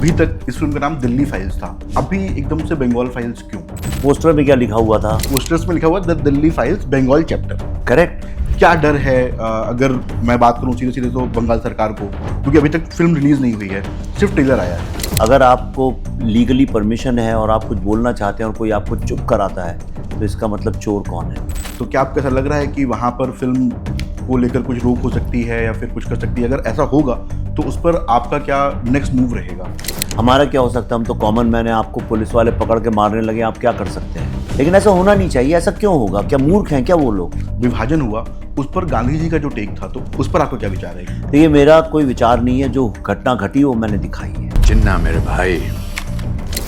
अभी तक इस फिल्म का नाम दिल्ली फाइल्स था, अभी एकदम से बंगाल फाइल्स क्यों? पोस्टर में क्या लिखा हुआ था? पोस्टर्स में लिखा हुआ the Delhi files Bengal chapter. Correct. क्या डर है अगर मैं बात करूं सीधे सीधे तो बंगाल सरकार को, क्योंकि अभी तक फिल्म रिलीज नहीं हुई है, सिर्फ ट्रेलर आया है। अगर आपको लीगली परमिशन है और आप कुछ बोलना चाहते हैं और कोई आपको चुप कराता है तो इसका मतलब चोर कौन है? तो क्या आपको ऐसा लग रहा है कि वहां पर फिल्म को लेकर कुछ रोक हो सकती है या फिर कुछ कर सकती है? अगर ऐसा होगा तो उस पर आपका क्या नेक्स्ट मूव रहेगा? हमारा क्या हो सकता है? हम तो कॉमन मैन है, आपको पुलिस वाले पकड़ के मारने लगे, आप क्या कर सकते हैं? लेकिन ऐसा होना नहीं चाहिए। ऐसा क्यों होगा? क्या मूर्ख हैं क्या वो लोग? विभाजन हुआ, उस पर गांधी जी का जो टेक था, तो उस पर आपका क्या विचार है? तो ये मेरा कोई विचार नहीं है, जो घटना घटी वो मैंने दिखाई है। जिन्ना मेरे भाई,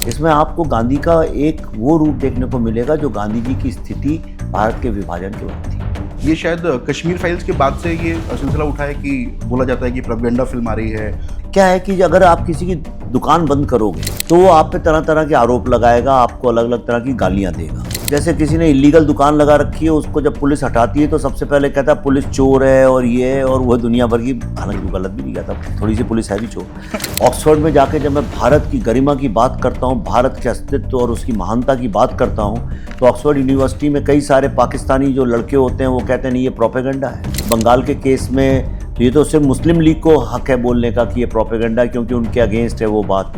इसमें आपको गांधी का एक वो रूप देखने को मिलेगा जो गांधी जी की स्थिति भारत के विभाजन के वक्त थी। ये शायद कश्मीर फाइल्स के बाद से ये सिलसिला उठा है कि बोला जाता है कि प्रोपेगेंडा फिल्म आ रही है। क्या है कि अगर आप किसी की दुकान बंद करोगे तो वो आप पे तरह तरह के आरोप लगाएगा, आपको अलग अलग तरह की गालियां देगा। जैसे किसी ने इलीगल दुकान लगा रखी है, उसको जब पुलिस हटाती है तो सबसे पहले कहता है पुलिस चोर है और ये है, और वह दुनिया भर की, हालांकि वो गलत भी नहीं कहता, थोड़ी सी पुलिस है भी चोर। ऑक्सफोर्ड में जाके जब मैं भारत की गरिमा की बात करता हूँ, भारत के अस्तित्व और उसकी महानता की बात करता हूँ, तो ऑक्सफोर्ड यूनिवर्सिटी में कई सारे पाकिस्तानी जो लड़के होते हैं वो कहते हैं नहीं ये प्रोपेगेंडा है। बंगाल के केस में तो ये तो सिर्फ मुस्लिम लीग को हक है बोलने का कि ये प्रोपेगेंडा है, क्योंकि उनके अगेंस्ट है वो बात।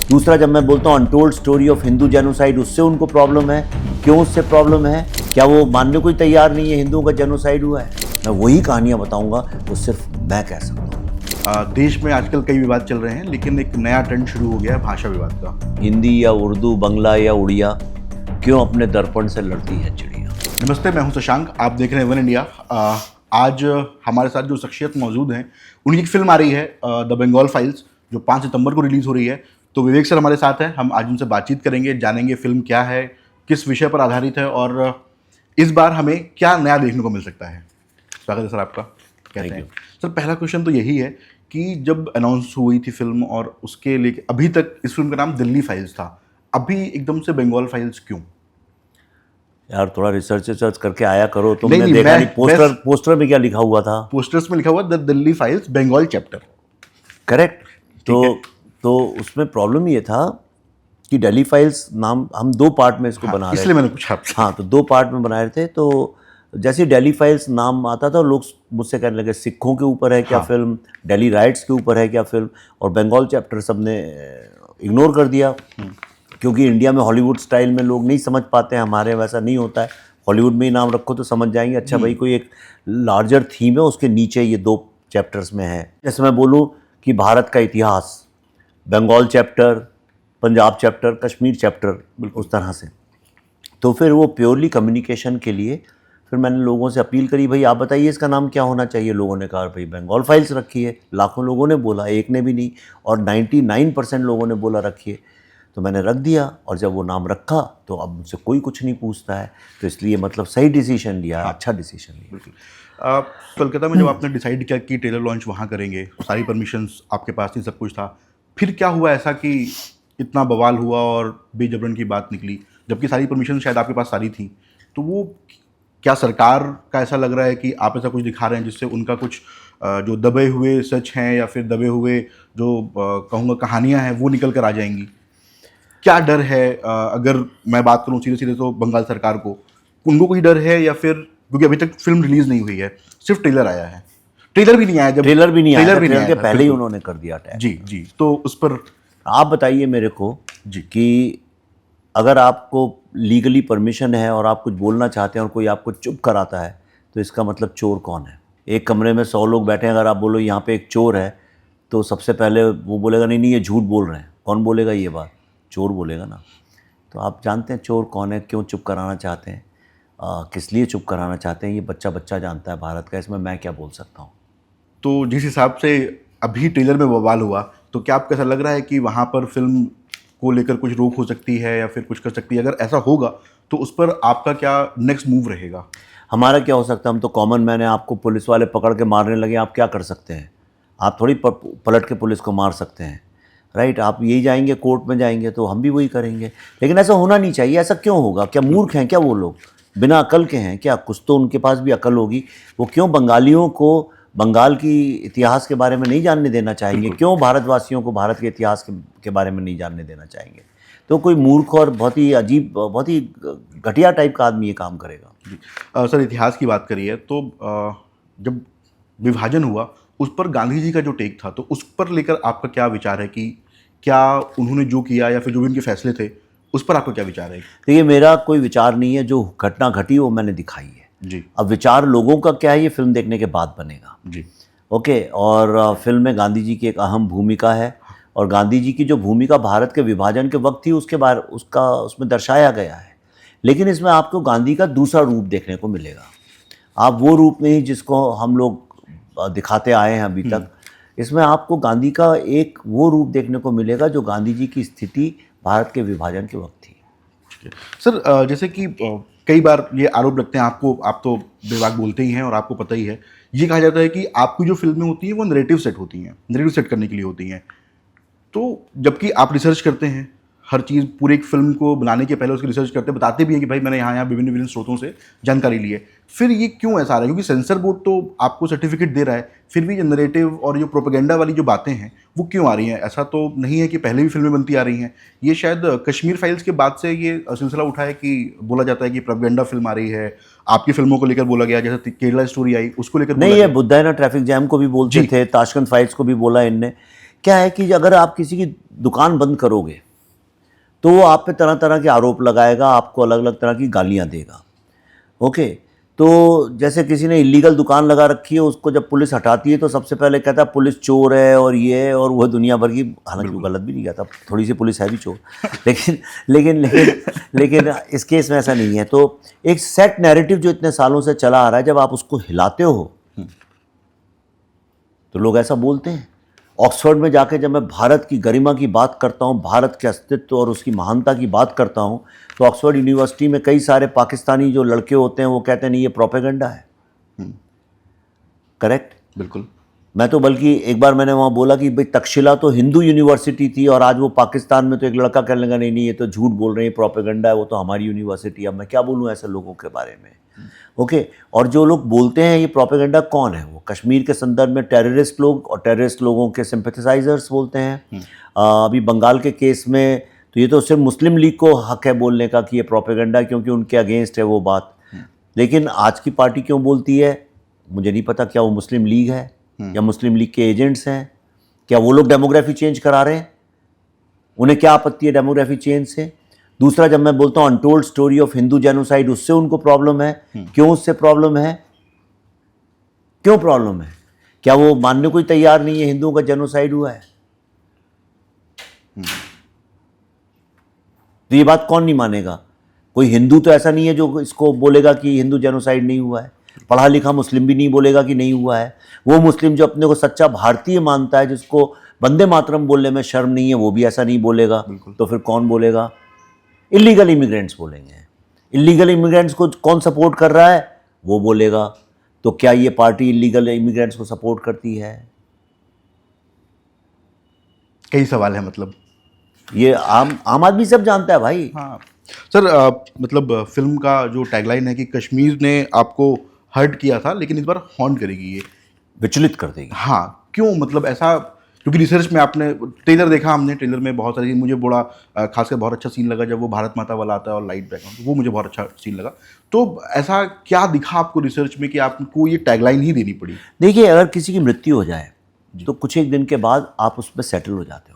दूसरा, जब मैं बोलता हूँ untold story of Hindu genocide, उससे उनको प्रॉब्लम है। क्यों उससे प्रॉब्लम है? क्या वो मानने को ही तैयार नहीं है हिंदुओं का जेनोसाइड हुआ है? मैं वही कहानियाँ बताऊंगा वो सिर्फ मैं कह सकता हूँ। देश में आजकल कई विवाद चल रहे हैं, लेकिन एक नया ट्रेंड शुरू हो गया है भाषा विवाद का। हिंदी या उर्दू, बंगला या उड़िया, क्यों अपने दर्पण से लड़ती है चिड़िया? नमस्ते, मैं हूं शशांक, आप देख रहे हैं वन इंडिया। आज हमारे साथ जो शख्सियत मौजूद हैं, उनकी एक फिल्म आ रही है द बंगाल फाइल्स, जो 5 सितंबर को रिलीज़ हो रही है। तो विवेक सर हमारे साथ हैं, हम आज उनसे बातचीत करेंगे, जानेंगे फिल्म क्या है, किस विषय पर आधारित है और इस बार हमें क्या नया देखने को मिल सकता है। स्वागत है सर आपका। कहते हैं सर, पहला क्वेश्चन तो यही है कि जब अनाउंस हुई थी फिल्म और उसके लिए अभी तक इस फिल्म का नाम दिल्ली फाइल्स था, अभी एकदम से बंगाल फाइल्स क्यों? यार थोड़ा रिसर्च करके आया करो। नहीं, तुमने देखा नहीं पोस्टर में क्या लिखा हुआ था? पोस्टर्स में लिखा हुआ the Delhi files Bengal chapter. Correct. तो उसमें प्रॉब्लम ये था कि दिल्ली फाइल्स नाम हम 2 पार्ट में इसको बना रहे थे, इसलिए मैंने पूछा आपसे। हाँ, तो 2 पार्ट में बना रहे थे। तो जैसे दिल्ली फाइल्स नाम आता था लोग मुझसे कहने लगे सिखों के ऊपर है क्या फिल्म, दिल्ली राइट्स के ऊपर है क्या फिल्म, और बंगाल चैप्टर सबने इग्नोर कर दिया, क्योंकि इंडिया में हॉलीवुड स्टाइल में लोग नहीं समझ पाते हैं, हमारे वैसा नहीं होता है। हॉलीवुड में ही नाम रखो तो समझ जाएंगे, अच्छा भाई कोई एक लार्जर थीम है, उसके नीचे ये 2 चैप्टर्स में है। जैसे मैं बोलूँ कि भारत का इतिहास, Bengal chapter, Punjab chapter, Kashmir chapter, उस तरह से। तो फिर वो प्योरली कम्युनिकेशन के लिए फिर मैंने लोगों से अपील करी, भाई आप बताइए इसका नाम क्या होना चाहिए। लोगों ने कहा भाई बंगाल फाइल्स रखिए। लाखों लोगों ने बोला, एक ने भी नहीं, और 99% लोगों ने बोला रखिए। तो मैंने रख दिया, और जब वो नाम रखा तो अब मुझसे कोई कुछ नहीं पूछता है, तो इसलिए मतलब सही डिसीजन लिया, अच्छा डिसीजन लिया। बिल्कुल। कोलकाता में जब आपने डिसाइड किया कि ट्रेलर लॉन्च वहाँ करेंगे, सारी परमिशंस आपके पास थी, सब कुछ था, फिर क्या हुआ ऐसा कि इतना बवाल हुआ और बेजबरन की बात निकली, जबकि सारी परमिशन शायद आपके पास सारी थी? तो वो क्या सरकार का ऐसा लग रहा है कि आप ऐसा कुछ दिखा रहे हैं जिससे उनका कुछ जो दबे हुए सच हैं या फिर दबे हुए जो कहूँगा कहानियाँ हैं वो निकल कर आ जाएंगी? क्या डर है अगर मैं बात करूं सीधे सीधे तो बंगाल सरकार को, उनको कोई डर है या फिर क्योंकि अभी तक फिल्म रिलीज नहीं हुई है, सिर्फ ट्रेलर आया है? ट्रेलर भी नहीं आया, जब ट्रेलर भी नहीं आया था, पहले ही उन्होंने कर दिया अटैक। जी। तो उस पर आप बताइए मेरे को जी कि अगर आपको लीगली परमिशन है और आप कुछ बोलना चाहते हैं और कोई आपको चुप कराता है तो इसका मतलब चोर कौन है? एक कमरे में 100 लोग बैठे हैं, अगर आप बोलो यहाँ पे एक चोर है तो सबसे पहले वो बोलेगा नहीं ये झूठ बोल रहे हैं। कौन बोलेगा ये बात? चोर बोलेगा ना। तो आप जानते हैं चोर कौन है, क्यों चुप कराना चाहते हैं, किस लिए चुप कराना चाहते हैं, ये बच्चा जानता है भारत का, इसमें मैं क्या बोल सकता हूँ। तो जिस हिसाब से अभी ट्रेलर में बवाल हुआ, तो क्या आपको ऐसा लग रहा है कि वहाँ पर फिल्म को लेकर कुछ रोक हो सकती है या फिर कुछ कर सकती है? अगर ऐसा होगा तो उस पर आपका क्या नेक्स्ट मूव रहेगा? हमारा क्या हो सकता है? हम तो कॉमन मैन है, आपको पुलिस वाले पकड़ के मारने लगे, आप क्या कर सकते हैं? आप थोड़ी पलट के पुलिस को मार सकते हैं, राइट? आप यही जाएंगे कोर्ट में जाएंगे, तो हम भी वही करेंगे। लेकिन ऐसा होना नहीं चाहिए। ऐसा क्यों होगा? क्या मूर्ख हैं क्या वो लोग? बिना अकल के हैं क्या? कुछ तो उनके पास भी अकल होगी। वो क्यों बंगालियों को बंगाल की इतिहास के बारे में नहीं जानने देना चाहेंगे? क्यों भारतवासियों को भारत के इतिहास के बारे में नहीं जानने देना चाहेंगे? तो कोई मूर्ख और बहुत ही अजीब, बहुत ही घटिया टाइप का आदमी ये काम करेगा। जी। सर, इतिहास की बात करिए तो जब विभाजन हुआ उस पर गांधी जी का जो टेक था, तो उस पर लेकर आपका क्या विचार है कि क्या उन्होंने जो किया या फिर जो भी उनके फैसले थे उस पर आपका क्या विचार है? देखिए, मेरा कोई विचार नहीं है, जो घटना घटी वो मैंने दिखाई है। जी अब विचार लोगों का क्या है, ये फिल्म देखने के बाद बनेगा। जी ओके, और फिल्म में गांधी जी की एक अहम भूमिका है, और गांधी जी की जो भूमिका भारत के विभाजन के वक्त थी उसके बारे उसका उसमें दर्शाया गया है। लेकिन इसमें आपको गांधी का दूसरा रूप देखने को मिलेगा। आप वो रूप नहीं जिसको हम लोग दिखाते आए हैं अभी तक। इसमें आपको गांधी का एक वो रूप देखने को मिलेगा जो गांधी जी की स्थिति भारत के विभाजन के वक्त थी। सर, जैसे कि कई बार ये आरोप लगते हैं आपको, आप तो बेबाक बोलते ही हैं और आपको पता ही है, ये कहा जाता है कि आपकी जो फिल्में होती हैं वो नैरेटिव सेट होती हैं, नैरेटिव सेट करने के लिए होती हैं। तो जबकि आप रिसर्च करते हैं, हर चीज़ पूरी एक फिल्म को बनाने के पहले उसकी रिसर्च करते हैं, बताते भी हैं कि भाई मैंने यहाँ यहाँ विभिन्न विभिन्न स्रोतों से जानकारी ली है, फिर ये क्यों ऐसा आ रहा है? क्योंकि सेंसर बोर्ड तो आपको सर्टिफिकेट दे रहा है, फिर भी ये नरेटिव और जो प्रोपेगेंडा वाली जो बातें हैं वो क्यों आ रही हैं? ऐसा तो नहीं है कि पहले भी फिल्में बनती आ रही हैं। ये शायद कश्मीर फाइल्स के बाद से ये सिलसिला उठा है कि बोला जाता है कि प्रोपेगेंडा फिल्म आ रही है, आपकी फिल्मों को लेकर बोला गया, जैसे केरला स्टोरी आई उसको लेकर नहीं, ये बुद्धायना ट्रैफिक जैम को भी बोलते थे, ताशकंद फाइल्स को भी बोला इनने। क्या है कि अगर आप किसी की दुकान बंद करोगे तो वो आप पे तरह तरह के आरोप लगाएगा, आपको अलग अलग तरह की गालियां देगा। ओके, तो जैसे किसी ने इलीगल दुकान लगा रखी है, उसको जब पुलिस हटाती है तो सबसे पहले कहता है पुलिस चोर है और ये है और वह दुनिया भर की, हालांकि वो गलत भी नहीं कहता, थोड़ी सी पुलिस है भी चोर, लेकिन लेकिन लेकिन लेकिन इस केस में ऐसा नहीं है। तो एक सेट नैरेटिव जो इतने सालों से चला आ रहा है, जब आप उसको हिलाते हो तो लोग ऐसा बोलते हैं। ऑक्सफोर्ड में जाके जब मैं भारत की गरिमा की बात करता हूँ, भारत के अस्तित्व और उसकी महानता की बात करता हूँ, तो ऑक्सफोर्ड यूनिवर्सिटी में कई सारे पाकिस्तानी जो लड़के होते हैं वो कहते हैं नहीं ये प्रोपेगेंडा है। करेक्ट, बिल्कुल। मैं तो बल्कि एक बार मैंने वहाँ बोला कि भाई तक्षशिला तो हिंदू यूनिवर्सिटी थी और आज वो पाकिस्तान में, तो एक लड़का कहने लगा नहीं नहीं ये तो झूठ बोल रहे हैं, प्रोपेगेंडा है, वो तो हमारी यूनिवर्सिटी है। अब मैं क्या बोलूँ ऐसे लोगों के बारे में? ओके, और जो लोग बोलते हैं ये प्रोपेगेंडा कौन है? वो कश्मीर के संदर्भ में टेररिस्ट लोग और टेररिस्ट लोगों के सिंपैथाइजर्स बोलते हैं। अभी बंगाल के केस में तो ये तो सिर्फ मुस्लिम लीग को हक है बोलने का कि ये प्रोपेगेंडा, क्योंकि उनके अगेंस्ट है वो बात। लेकिन आज की पार्टी क्यों बोलती है मुझे नहीं पता। क्या वो मुस्लिम लीग है या मुस्लिम लीग के एजेंट्स हैं? क्या वो लोग डेमोग्राफी चेंज करा रहे हैं? उन्हें क्या आपत्ति है डेमोग्राफी चेंज से? दूसरा, जब मैं बोलता हूँ untold story of Hindu genocide, उससे उनको प्रॉब्लम है। क्यों उससे प्रॉब्लम है? क्यों प्रॉब्लम है? क्या वो मानने को ही तैयार नहीं है हिंदुओं का जेनोसाइड हुआ है? तो ये बात कौन नहीं मानेगा? कोई हिंदू तो ऐसा नहीं है जो इसको बोलेगा कि हिंदू जेनोसाइड नहीं हुआ है। पढ़ा लिखा मुस्लिम भी नहीं बोलेगा कि नहीं हुआ है। वो मुस्लिम जो अपने को सच्चा भारतीय मानता है, जिसको वंदे मातरम बोलने में शर्म नहीं है, वो भी ऐसा नहीं बोलेगा। तो फिर कौन बोलेगा? इलीगल इमिग्रेंट्स बोलेंगे। इलीगल इमिग्रेंट्स को कौन सपोर्ट कर रहा है? वो बोलेगा। तो क्या ये पार्टी इलीगल इमिग्रेंट्स को सपोर्ट करती है? कई सवाल है, मतलब ये आम आदमी सब जानता है भाई। हाँ सर, मतलब फिल्म का जो टैगलाइन है कि कश्मीर ने आपको हर्ट किया था लेकिन इस बार हॉन्ट करेगी, ये विचलित कर देगी। हाँ क्यों? मतलब ऐसा, क्योंकि रिसर्च में आपने ट्रेलर देखा, हमने ट्रेलर में बहुत सारी, मुझे बड़ा खासकर बहुत अच्छा सीन लगा जब वो भारत माता वाला आता है और लाइट बैकग्राउंड, वो मुझे बहुत अच्छा सीन लगा। तो ऐसा क्या दिखा आपको रिसर्च में कि आपको ये टैगलाइन ही देनी पड़ी? देखिए, अगर किसी की मृत्यु हो जाए तो कुछ एक दिन के बाद आप उस पर सेटल हो जाते हो।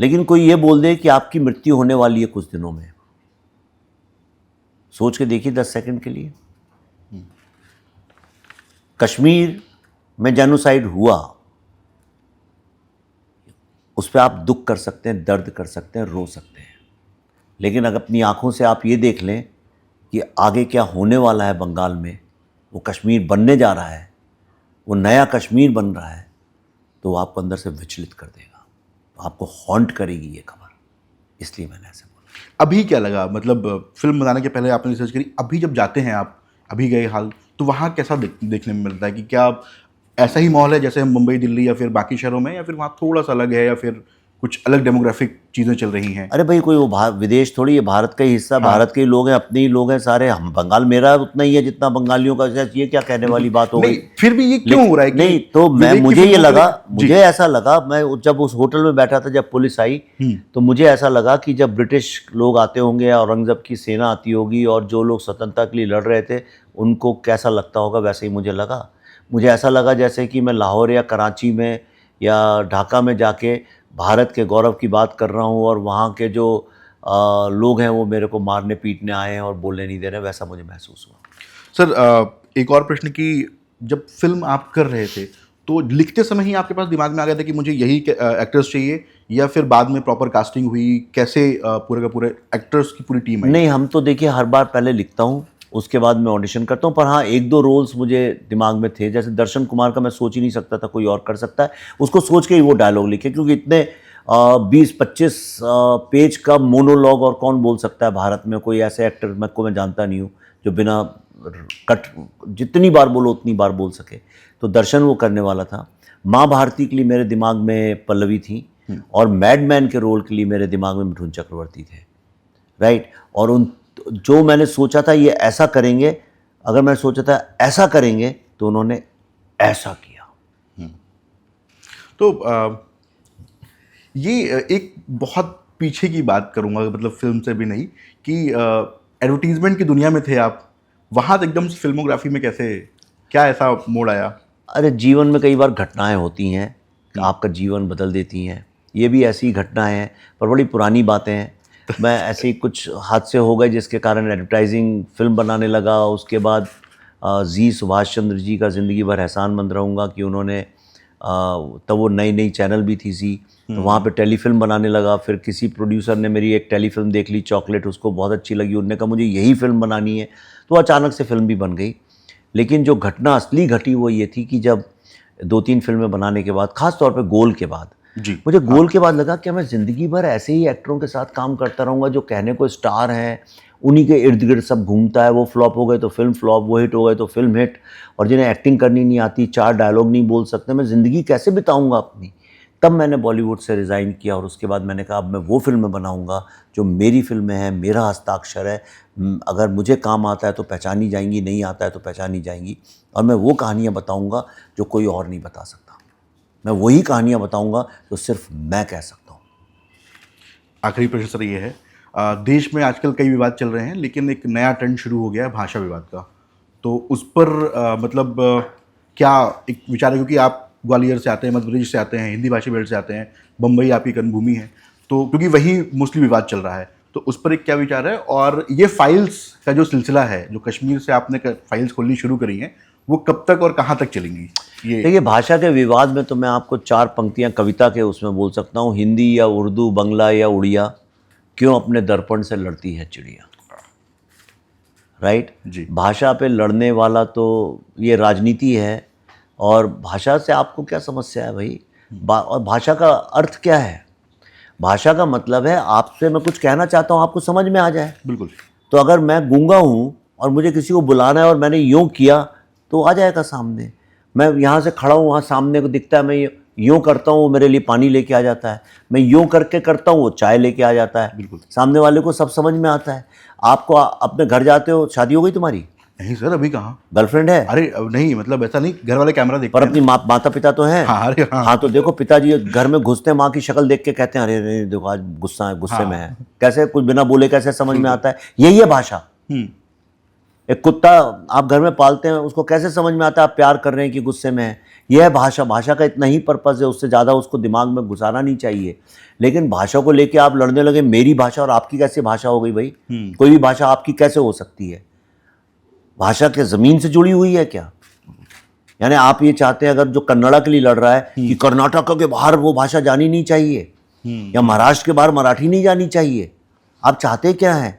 लेकिन कोई ये बोल दे कि आपकी मृत्यु होने वाली है कुछ दिनों में, सोच के देखिए 10 सेकंड के लिए। कश्मीर में जेनोसाइड हुआ, उस पर आप दुख कर सकते हैं, दर्द कर सकते हैं, रो सकते हैं, लेकिन अगर अपनी आंखों से आप ये देख लें कि आगे क्या होने वाला है बंगाल में, वो कश्मीर बनने जा रहा है, वो नया कश्मीर बन रहा है, तो वो आपको अंदर से विचलित कर देगा, आपको हॉन्ट करेगी ये खबर। इसलिए मैंने ऐसे बोला। अभी क्या लगा, मतलब फिल्म बनाने के पहले आपने रिसर्च करी, अभी जब जाते हैं आप, अभी गए हाल, तो वहाँ कैसा देखने में मिलता है? कि क्या ऐसा ही माहौल है जैसे मुंबई, दिल्ली या फिर बाकी शहरों में, या फिर वहाँ थोड़ा सा अलग है, या फिर कुछ अलग डेमोग्राफिक चीज़ें चल रही हैं। अरे भाई कोई वो विदेश थोड़ी है, भारत का ही हिस्सा, भारत के ही लोग हैं, अपने ही लोग हैं सारे। हम बंगाल मेरा उतना ही है जितना बंगालियों का। ये क्या कहने वाली बात हो गई? नहीं, फिर भी ये क्यों हो रहा है कि नहीं तो विवेक की मुझे ये फिल्मों को लगा, जी। मुझे ऐसा लगा, मैं जब उस होटल में बैठा था, जब पुलिस आई, तो मुझे ऐसा लगा कि जब ब्रिटिश लोग आते होंगे या औरंगजेब की सेना आती होगी और जो लोग स्वतंत्रता के लिए लड़ रहे थे उनको कैसा लगता होगा, वैसे ही मुझे लगा। मुझे ऐसा लगा जैसे कि मैं लाहौर या कराची में या ढाका में जाके भारत के गौरव की बात कर रहा हूँ और वहाँ के जो लोग हैं वो मेरे को मारने पीटने आए हैं और बोलने नहीं दे रहे, वैसा मुझे महसूस हुआ। सर एक और प्रश्न कि जब फिल्म आप कर रहे थे तो लिखते समय ही आपके पास दिमाग में आ गया था कि मुझे यही एक्टर्स चाहिए, या फिर बाद में प्रॉपर कास्टिंग हुई, कैसे पूरे का पूरे एक्टर्स की पूरी टीम आई? नहीं, हम तो देखिए हर बार पहले लिखता हूँ, उसके बाद मैं ऑडिशन करता हूँ। पर हाँ, एक दो रोल्स मुझे दिमाग में थे, जैसे दर्शन कुमार का मैं सोच ही नहीं सकता था कोई और कर सकता है, उसको सोच के ही वो डायलॉग लिखे, क्योंकि इतने 20-25 पेज का मोनोलॉग और कौन बोल सकता है भारत में? कोई ऐसे एक्टर मैं जानता नहीं हूँ जो बिना कट जितनी बार बोलो उतनी बार बोल सके। तो दर्शन वो करने वाला था। माँ भारती के लिए मेरे दिमाग में पल्लवी थी, और मैडमैन के रोल के लिए मेरे दिमाग में मिठुन चक्रवर्ती थे, राइट। और उन जो मैंने सोचा था ये ऐसा करेंगे, अगर मैं सोचा था ऐसा करेंगे, तो उन्होंने ऐसा किया। तो ये एक बहुत पीछे की बात करूंगा, मतलब फिल्म से भी नहीं, कि एडवर्टीजमेंट की दुनिया में थे आप, वहाँ एकदम से फिल्मोग्राफी में कैसे, क्या ऐसा मोड़ आया? अरे जीवन में कई बार घटनाएं होती हैं, आपका जीवन बदल देती हैं। ये भी ऐसी घटनाएं हैं, पर बड़ी पुरानी बातें हैं। मैं ऐसे ही कुछ हादसे हो गए जिसके कारण एडवर्टाइजिंग फिल्म बनाने लगा। उसके बाद जी सुभाष चंद्र जी का ज़िंदगी भर एहसान मंद रहूँगा कि उन्होंने तब वो नई नई चैनल भी थी जी, तो वहाँ पे टेलीफिल्म बनाने लगा। फिर किसी प्रोड्यूसर ने मेरी एक टेलीफिल्म देख ली, चॉकलेट, उसको बहुत अच्छी लगी, उन्होंने कहा मुझे यही फिल्म बनानी है, तो अचानक से फिल्म भी बन गई। लेकिन जो घटना असली घटी वो ये थी कि जब 2-3 फिल्में बनाने के बाद, ख़ास तौर पे गोल के बाद, मुझे गोल के बाद लगा कि मैं ज़िंदगी भर ऐसे ही एक्टरों के साथ काम करता रहूँगा जो कहने को स्टार हैं, उन्हीं के इर्द गिर्द सब घूमता है। वो फ्लॉप हो गए तो फिल्म फ्लॉप, वो हिट हो गए तो फिल्म हिट, और जिन्हें एक्टिंग करनी नहीं आती, 4 डायलॉग नहीं बोल सकते, मैं ज़िंदगी कैसे बिताऊँगा अपनी? तब मैंने बॉलीवुड से रिज़ाइन किया और उसके बाद मैंने कहा अब मैं वो फिल्में बनाऊँगा जो मेरी फिल्में हैं, मेरा हस्ताक्षर है। अगर मुझे काम आता है तो पहचानी जाएंगी, नहीं आता है तो पहचानी जाएंगी, और मैं वो कहानियाँ बताऊँगा जो कोई और नहीं बता सकता। मैं वही कहानियाँ बताऊँगा जो सिर्फ मैं कह सकता हूँ। आखिरी प्रश्न सर ये है, देश में आजकल कई विवाद चल रहे हैं, लेकिन एक नया ट्रेंड शुरू हो गया है भाषा विवाद का, तो उस पर मतलब क्या एक विचार है? क्योंकि आप ग्वालियर से आते हैं, मध्य प्रदेश से आते हैं, हिंदी भाषी बेल्ट से आते हैं, बम्बई आपकी कर्मभूमि है, तो क्योंकि वही मोस्टली विवाद चल रहा है, तो उस पर एक क्या विचार है? और ये फाइल्स का जो सिलसिला है, जो कश्मीर से आपने फाइल्स खोलनी शुरू करी हैं, वो कब तक और कहाँ तक चलेंगी? ये देखिए, भाषा के विवाद में तो मैं आपको 4 पंक्तियाँ कविता के उसमें बोल सकता हूँ। हिंदी या उर्दू, बंगला या उड़िया, क्यों अपने दर्पण से लड़ती है चिड़िया, राइट जी। भाषा पे लड़ने वाला तो ये राजनीति है, और भाषा से आपको क्या समस्या है भाई? और भाषा का अर्थ क्या है? भाषा का मतलब है आपसे मैं कुछ कहना चाहता हूँ, आपको समझ में आ जाए। बिल्कुल। तो अगर मैं गूंगा हूँ और मुझे किसी को बुलाना है और मैंने यूँ किया तो आ जाएगा सामने। मैं यहाँ से खड़ा हूँ, वहाँ सामने को दिखता है, मैं यूँ करता हूँ, वो मेरे लिए पानी लेके आ जाता है। मैं यूँ करके करता हूँ, वो चाय लेके आ जाता है। बिल्कुल। सामने वाले को सब समझ में आता है। आपको अपने घर जाते हो, शादी हो गई तुम्हारी? नहीं सर, अभी कहाँ। गर्लफ्रेंड है? अरे अब नहीं, मतलब ऐसा नहीं, घर वाले कैमरा देखते पर हैं अपनी माता पिता तो हैं। हाँ, अरे हाँ। हाँ, तो देखो पिताजी घर में घुसते हैं, माँ की शक्ल देख के कहते हैं अरे देखो आज गुस्सा है, गुस्से में है। कैसे कुछ बिना बोले कैसे समझ में आता है? यही है भाषा। एक कुत्ता आप घर में पालते हैं, उसको कैसे समझ में आता है आप प्यार कर रहे हैं कि गुस्से में है? यह है भाषा। भाषा का इतना ही पर्पज़ है, उससे ज़्यादा उसको दिमाग में घुसाना नहीं चाहिए। लेकिन भाषा को लेके आप लड़ने लगे, मेरी भाषा और आपकी कैसे भाषा हो गई भाई? कोई भी भाषा आपकी कैसे हो सकती है? भाषा के ज़मीन से जुड़ी हुई है क्या? यानी आप ये चाहते हैं अगर जो कन्नड़ा के लिए लड़ रहा है कि कर्नाटक के बाहर वो भाषा जानी नहीं चाहिए, या महाराष्ट्र के बाहर मराठी नहीं जानी चाहिए? आप चाहते क्या हैं?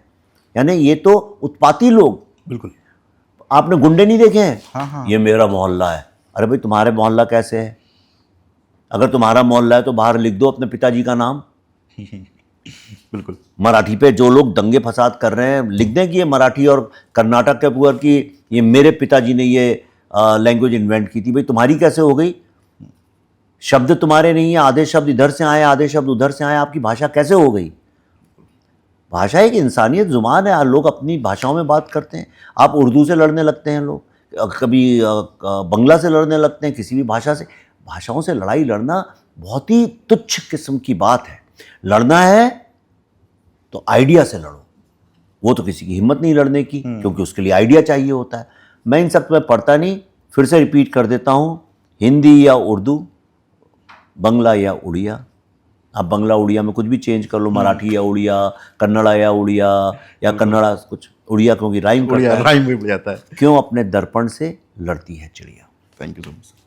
यानी ये तो उत्पाती लोग। बिल्कुल। आपने गुंडे नहीं देखे हैं? हाँ। ये मेरा मोहल्ला है। अरे भाई तुम्हारे मोहल्ला कैसे है? अगर तुम्हारा मोहल्ला है तो बाहर लिख दो अपने पिताजी का नाम। बिल्कुल। मराठी पे जो लोग दंगे फसाद कर रहे हैं, लिख दें कि ये मराठी और कर्नाटक के ऊपर की ये मेरे पिताजी ने ये लैंग्वेज इन्वेंट की थी। भाई तुम्हारी कैसे हो गई? शब्द तुम्हारे नहीं है, आधे शब्द इधर से आए, आधे शब्द उधर से आए, आपकी भाषा कैसे हो गई? भाषा एक इंसानियत जुबान है, लोग अपनी भाषाओं में बात करते हैं। आप उर्दू से लड़ने लगते हैं लोग, कभी बंगला से लड़ने लगते हैं, किसी भी भाषा से। भाषाओं से लड़ाई लड़ना बहुत ही तुच्छ किस्म की बात है। लड़ना है तो आइडिया से लड़ो, वो तो किसी की हिम्मत नहीं लड़ने की, क्योंकि उसके लिए आइडिया चाहिए होता है। मैं इन सब में पढ़ता नहीं, फिर से रिपीट कर देता हूँ, हिंदी या उर्दू, बंगला या उड़िया। आप बंगला उड़िया में कुछ भी चेंज कर लो, मराठी या उड़िया, कन्नड़ा या उड़िया, या कन्नड़ा कुछ उड़िया, क्योंकि राइम करता है। राइम में जाता है। क्यों? अपने दर्पण से लड़ती है चिड़िया। Thank you so much.